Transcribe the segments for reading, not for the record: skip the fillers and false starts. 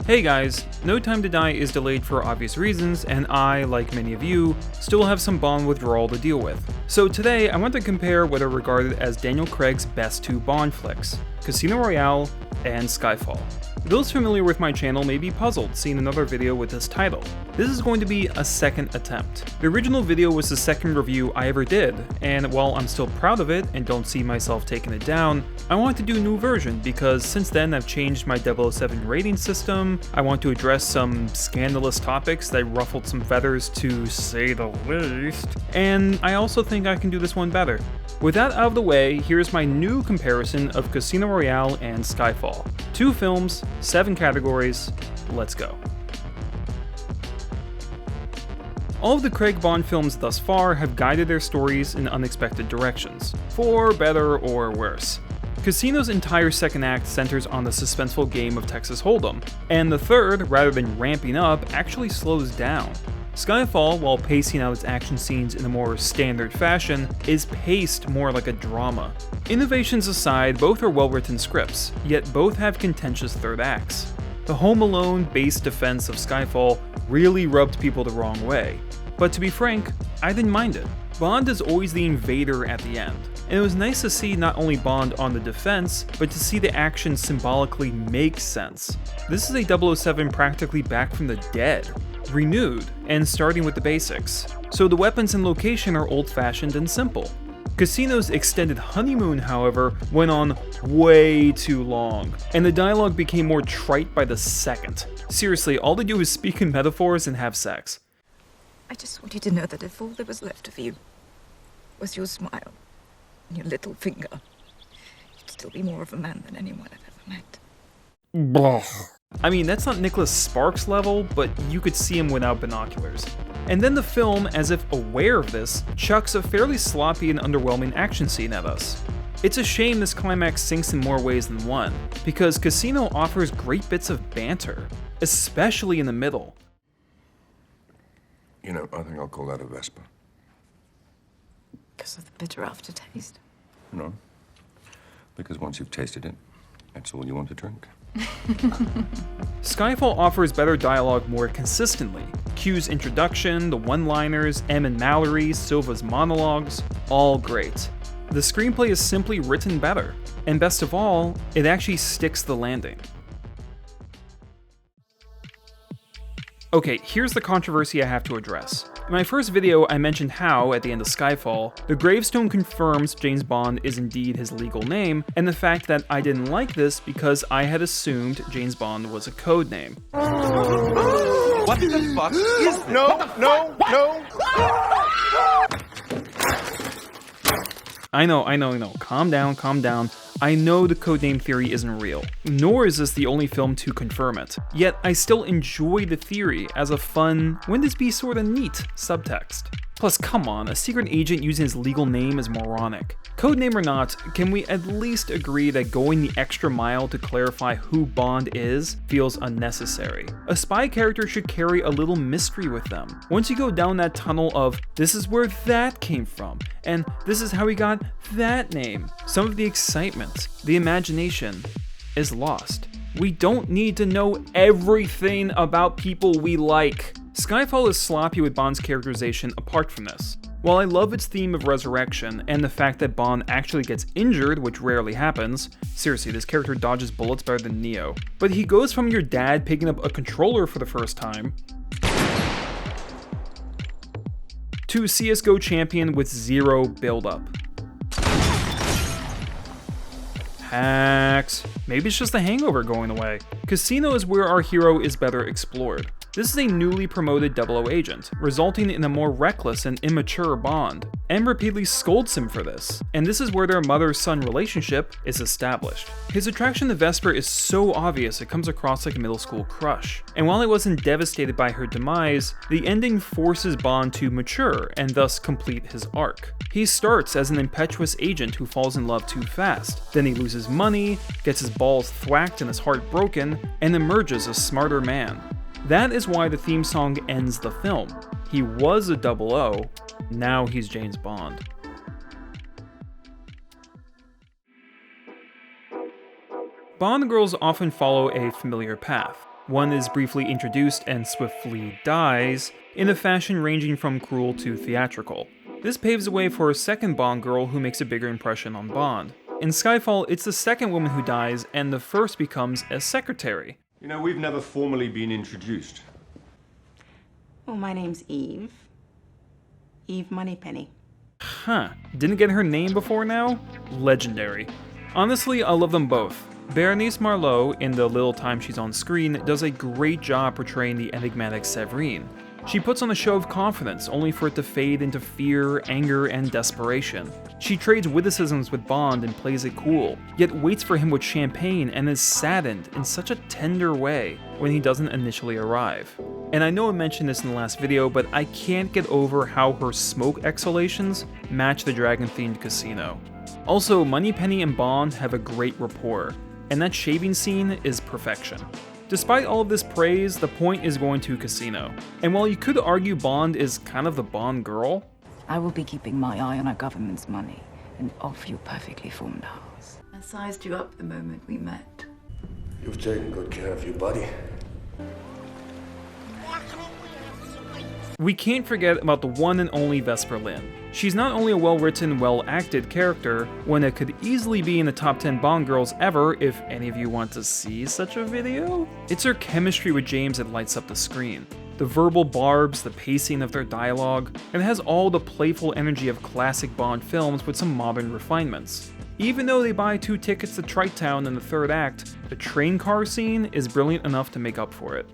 Hey guys, No Time to Die is delayed for obvious reasons, and I, like many of you, still have some Bond withdrawal to deal with. So today I want to compare what are regarded as Daniel Craig's best two Bond flicks, Casino Royale and Skyfall. Those familiar with my channel may be puzzled seeing another video with this title. This is going to be a second attempt. The original video was the second review I ever did, and while I'm still proud of it and don't see myself taking it down, I want to do a new version because since then I've changed my 007 rating system, I want to address some scandalous topics that ruffled some feathers to say the least, and I also think I can do this one better. With that out of the way, here's my new comparison of Casino Royale and Skyfall. 2 films, 7 categories, let's go. All of the Craig Bond films thus far have guided their stories in unexpected directions, for better or worse. Casino's entire second act centers on the suspenseful game of Texas Hold'em, and the third, rather than ramping up, actually slows down. Skyfall, while pacing out its action scenes in a more standard fashion, is paced more like a drama. Innovations aside, both are well-written scripts, yet both have contentious third acts. The Home Alone-based defense of Skyfall really rubbed people the wrong way, but to be frank, I didn't mind it. Bond is always the invader at the end, and it was nice to see not only Bond on the defense, but to see the action symbolically make sense. This is a 007 practically back from the dead, renewed, and starting with the basics. So the weapons and location are old-fashioned and simple. Casino's extended honeymoon, however, went on way too long, and the dialogue became more trite by the second. Seriously, all they do is speak in metaphors and have sex. I just want you to know that if all there was left of you was your smile and your little finger, you'd still be more of a man than anyone I've ever met. Blah. I mean, that's not Nicholas Sparks level, but you could see him without binoculars. And then the film, as if aware of this, chucks a fairly sloppy and underwhelming action scene at us. It's a shame this climax sinks in more ways than one, because Casino offers great bits of banter, especially in the middle. You know, I think I'll call that a Vespa. Because of the bitter aftertaste. No, because once you've tasted it, that's all you want to drink. Skyfall offers better dialogue more consistently. Q's introduction, the one-liners, M and Mallory, Silva's monologues, all great. The screenplay is simply written better, and best of all, it actually sticks the landing. Okay, here's the controversy I have to address. In my first video, I mentioned how, at the end of Skyfall, the gravestone confirms James Bond is indeed his legal name, and the fact that I didn't like this because I had assumed James Bond was a code name. What the fuck is this? No. I know, calm down. I know the codename theory isn't real, nor is this the only film to confirm it. Yet I still enjoy the theory as a fun, wouldn't this be sorta neat subtext. Plus, come on, a secret agent using his legal name is moronic. Codename or not, can we at least agree that going the extra mile to clarify who Bond is feels unnecessary? A spy character should carry a little mystery with them. Once you go down that tunnel of, this is where that came from, and this is how he got that name, some of the excitement, the imagination, is lost. We don't need to know everything about people we like. Skyfall is sloppy with Bond's characterization apart from this. While I love its theme of resurrection, and the fact that Bond actually gets injured, which rarely happens, seriously, this character dodges bullets better than Neo, but he goes from your dad picking up a controller for the first time, to CSGO champion with 0 buildup. Hacks. Maybe it's just the hangover going away. Casino is where our hero is better explored. This is a newly promoted 00 agent, resulting in a more reckless and immature Bond. M repeatedly scolds him for this, and this is where their mother-son relationship is established. His attraction to Vesper is so obvious it comes across like a middle school crush, and while I wasn't devastated by her demise, the ending forces Bond to mature and thus complete his arc. He starts as an impetuous agent who falls in love too fast, then he loses money, gets his balls thwacked and his heart broken, and emerges a smarter man. That is why the theme song ends the film. He was a 00, now he's James Bond. Bond girls often follow a familiar path. One is briefly introduced and swiftly dies, in a fashion ranging from cruel to theatrical. This paves the way for a second Bond girl who makes a bigger impression on Bond. In Skyfall, it's the second woman who dies, and the first becomes a secretary. You know, we've never formally been introduced. Well, my name's Eve. Eve Moneypenny. Huh, didn't get her name before now? Legendary. Honestly, I love them both. Berenice Marlowe, in the little time she's on screen, does a great job portraying the enigmatic Severine. She puts on a show of confidence, only for it to fade into fear, anger, and desperation. She trades witticisms with Bond and plays it cool, yet waits for him with champagne and is saddened in such a tender way when he doesn't initially arrive. And I know I mentioned this in the last video, but I can't get over how her smoke exhalations match the dragon-themed casino. Also, Moneypenny and Bond have a great rapport, and that shaving scene is perfection. Despite all of this praise, the point is going to casino. And while you could argue Bond is kind of the Bond girl, I will be keeping my eye on our government's money and off your perfectly formed house. I sized you up the moment we met. You've taken good care of your buddy. we can't forget about the one and only Vesper Lynd. She's not only a well-written, well-acted character, one that could easily be in the top 10 Bond girls ever if any of you want to see such a video. It's her chemistry with James that lights up the screen. The verbal barbs, the pacing of their dialogue, and it has all the playful energy of classic Bond films with some modern refinements. Even though they buy 2 tickets to Tritown in the third act, the train car scene is brilliant enough to make up for it.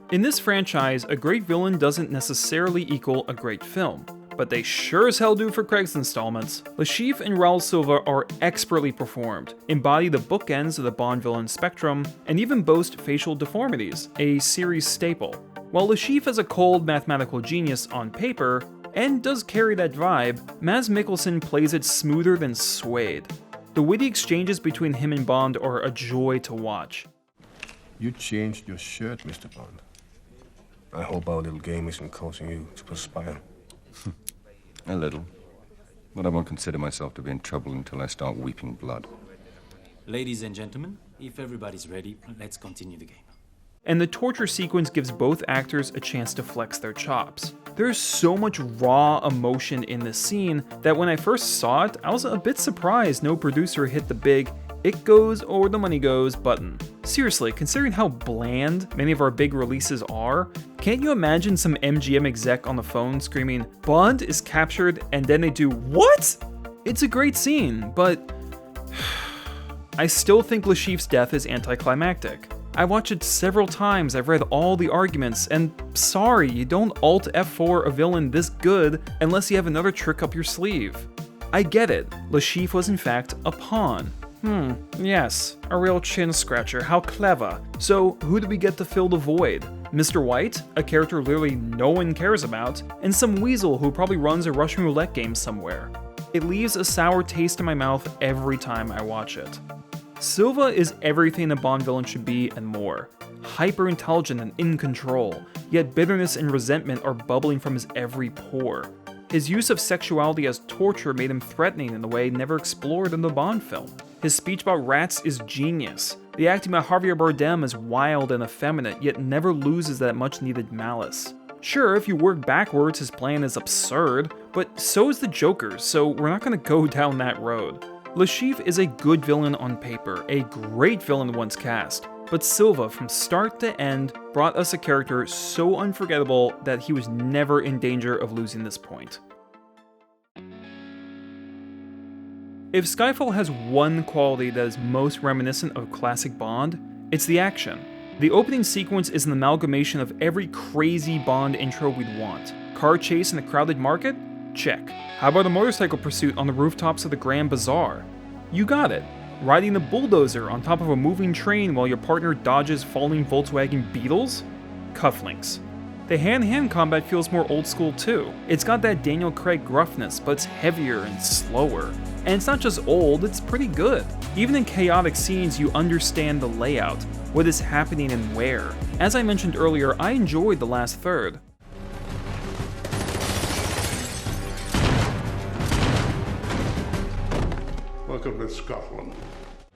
In this franchise, a great villain doesn't necessarily equal a great film, but they sure as hell do for Craig's installments. Lashif and Raul Silva are expertly performed, embody the bookends of the Bond villain spectrum, and even boast facial deformities, a series staple. While Lashif is a cold mathematical genius on paper, and does carry that vibe, Mads Mikkelsen plays it smoother than suede. The witty exchanges between him and Bond are a joy to watch. You changed your shirt, Mr. Bond. I hope our little game isn't causing you to perspire. A little. But I won't consider myself to be in trouble until I start weeping blood. Ladies and gentlemen, if everybody's ready, let's continue the game. And the torture sequence gives both actors a chance to flex their chops. There's so much raw emotion in this scene that when I first saw it, I was a bit surprised no producer hit the big "it goes or the money goes" button. Seriously, considering how bland many of our big releases are, can't you imagine some MGM exec on the phone screaming, "Bond is captured," and then they do what? It's a great scene, but I still think Lashif's death is anticlimactic. I watched it several times, I've read all the arguments, and sorry, you don't Alt F4 a villain this good unless you have another trick up your sleeve. I get it, Lashif was in fact a pawn. Yes, a real chin scratcher, how clever. So who do we get to fill the void? Mr. White, a character literally no one cares about, and some weasel who probably runs a Russian roulette game somewhere. It leaves a sour taste in my mouth every time I watch it. Silva is everything a Bond villain should be and more. Hyper-intelligent and in control, yet bitterness and resentment are bubbling from his every pore. His use of sexuality as torture made him threatening in a way never explored in the Bond film. His speech about rats is genius. The acting by Javier Bardem is wild and effeminate, yet never loses that much-needed malice. Sure, if you work backwards, his plan is absurd, but so is the Joker's, so we're not gonna go down that road. Lashif is a good villain on paper, a great villain once cast, but Silva, from start to end, brought us a character so unforgettable that he was never in danger of losing this point. If Skyfall has one quality that is most reminiscent of classic Bond, it's the action. The opening sequence is an amalgamation of every crazy Bond intro we'd want. Car chase in a crowded market? Check. How about a motorcycle pursuit on the rooftops of the Grand Bazaar? You got it. Riding a bulldozer on top of a moving train while your partner dodges falling Volkswagen Beetles? Cufflinks. The hand-to-hand combat feels more old school too. It's got that Daniel Craig gruffness, but it's heavier and slower. And it's not just old, it's pretty good. Even in chaotic scenes, you understand the layout, what is happening and where. As I mentioned earlier, I enjoyed the last third. Welcome to Scotland.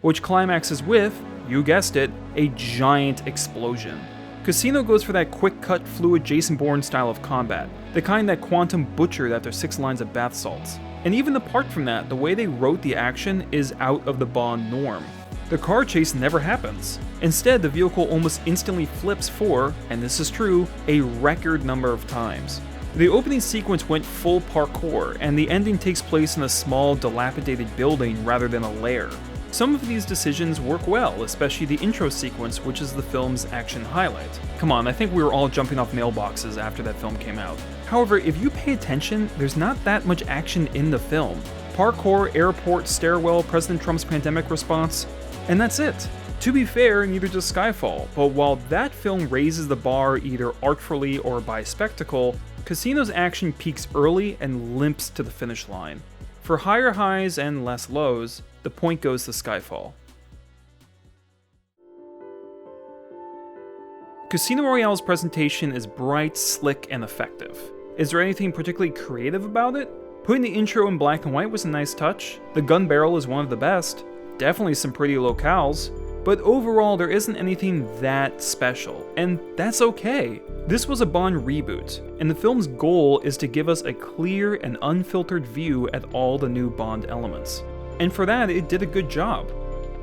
which climaxes with, you guessed it, a giant explosion. Casino goes for that quick-cut, fluid Jason Bourne style of combat, the kind that Quantum butchered after 6 lines of bath salts. And even apart from that, the way they wrote the action is out of the Bond norm. The car chase never happens. Instead, the vehicle almost instantly flips for, and this is true, a record number of times. The opening sequence went full parkour, and the ending takes place in a small, dilapidated building rather than a lair. Some of these decisions work well, especially the intro sequence, which is the film's action highlight. Come on, I think we were all jumping off mailboxes after that film came out. However, if you pay attention, there's not that much action in the film. Parkour, airport, stairwell, President Trump's pandemic response, and that's it. To be fair, neither does Skyfall, but while that film raises the bar either artfully or by spectacle, Casino's action peaks early and limps to the finish line. For higher highs and less lows, the point goes to Skyfall. Casino Royale's presentation is bright, slick, and effective. Is there anything particularly creative about it? Putting the intro in black and white was a nice touch. The gun barrel is one of the best. Definitely some pretty locales. But overall, there isn't anything that special, and that's okay. This was a Bond reboot, and the film's goal is to give us a clear and unfiltered view at all the new Bond elements. And for that, it did a good job.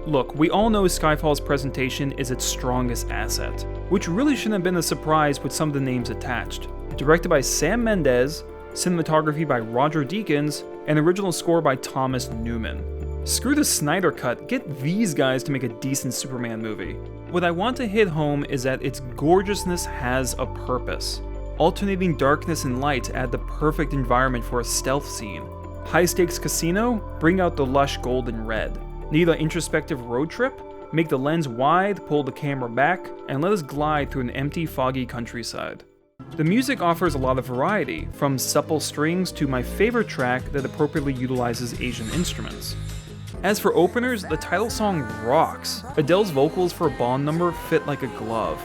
Look, we all know Skyfall's presentation is its strongest asset, which really shouldn't have been a surprise with some of the names attached. Directed by Sam Mendes, cinematography by Roger Deakins, and original score by Thomas Newman. Screw the Snyder Cut, get these guys to make a decent Superman movie. What I want to hit home is that its gorgeousness has a purpose. Alternating darkness and light add the perfect environment for a stealth scene. High stakes casino? Bring out the lush golden red. Need an introspective road trip? Make the lens wide, pull the camera back, and let us glide through an empty, foggy countryside. The music offers a lot of variety, from supple strings to my favorite track that appropriately utilizes Asian instruments. As for openers, the title song rocks. Adele's vocals for a Bond number fit like a glove.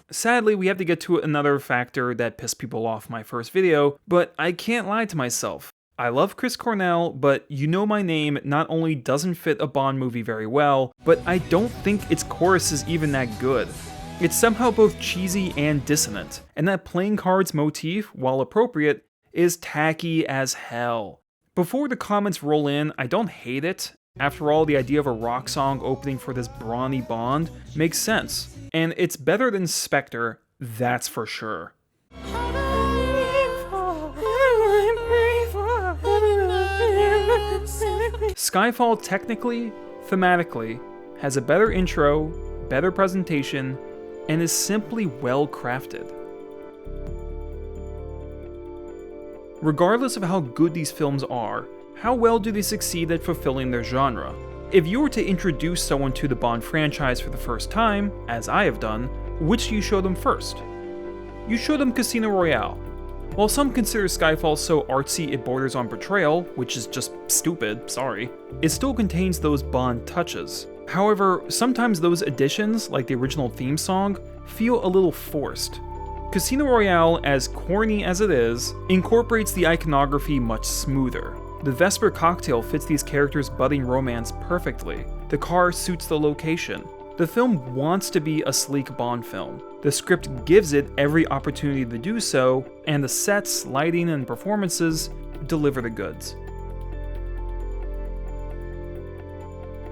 Sadly, we have to get to another factor that pissed people off my first video, but I can't lie to myself. I love Chris Cornell, but You Know My Name not only doesn't fit a Bond movie very well, but I don't think its chorus is even that good. It's somehow both cheesy and dissonant, and that playing cards motif, while appropriate, is tacky as hell. Before the comments roll in, I don't hate it. After all, the idea of a rock song opening for this brawny Bond makes sense, and it's better than Spectre, that's for sure. Skyfall technically, thematically, has a better intro, better presentation, and is simply well crafted. Regardless of how good these films are, how well do they succeed at fulfilling their genre? If you were to introduce someone to the Bond franchise for the first time, as I have done, which do you show them first? You show them Casino Royale. While some consider Skyfall so artsy it borders on betrayal, which is just stupid, sorry, it still contains those Bond touches. However, sometimes those additions, like the original theme song, feel a little forced. Casino Royale, as corny as it is, incorporates the iconography much smoother. The Vesper cocktail fits these characters' budding romance perfectly. The car suits the location. The film wants to be a sleek Bond film. The script gives it every opportunity to do so, and the sets, lighting, and performances deliver the goods.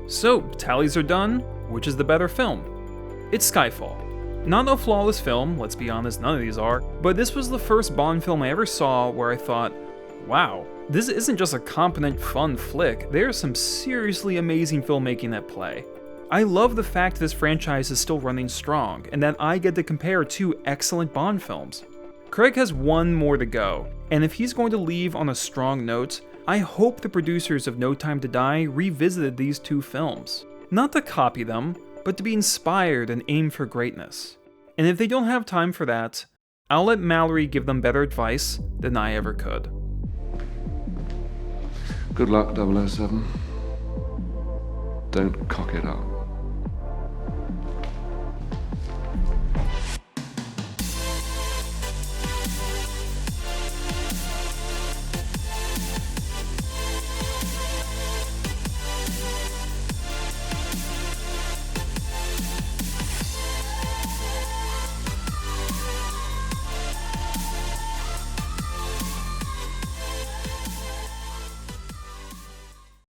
So, tallies are done. Which is the better film? It's Skyfall. Not a flawless film, let's be honest, none of these are, but this was the first Bond film I ever saw where I thought, wow, this isn't just a competent, fun flick, there's some seriously amazing filmmaking at play. I love the fact this franchise is still running strong, and that I get to compare two excellent Bond films. Craig has one more to go, and if he's going to leave on a strong note, I hope the producers of No Time to Die revisited these two films. Not to copy them, but to be inspired and aim for greatness. And if they don't have time for that, I'll let Mallory give them better advice than I ever could. Good luck, 007. Don't cock it up.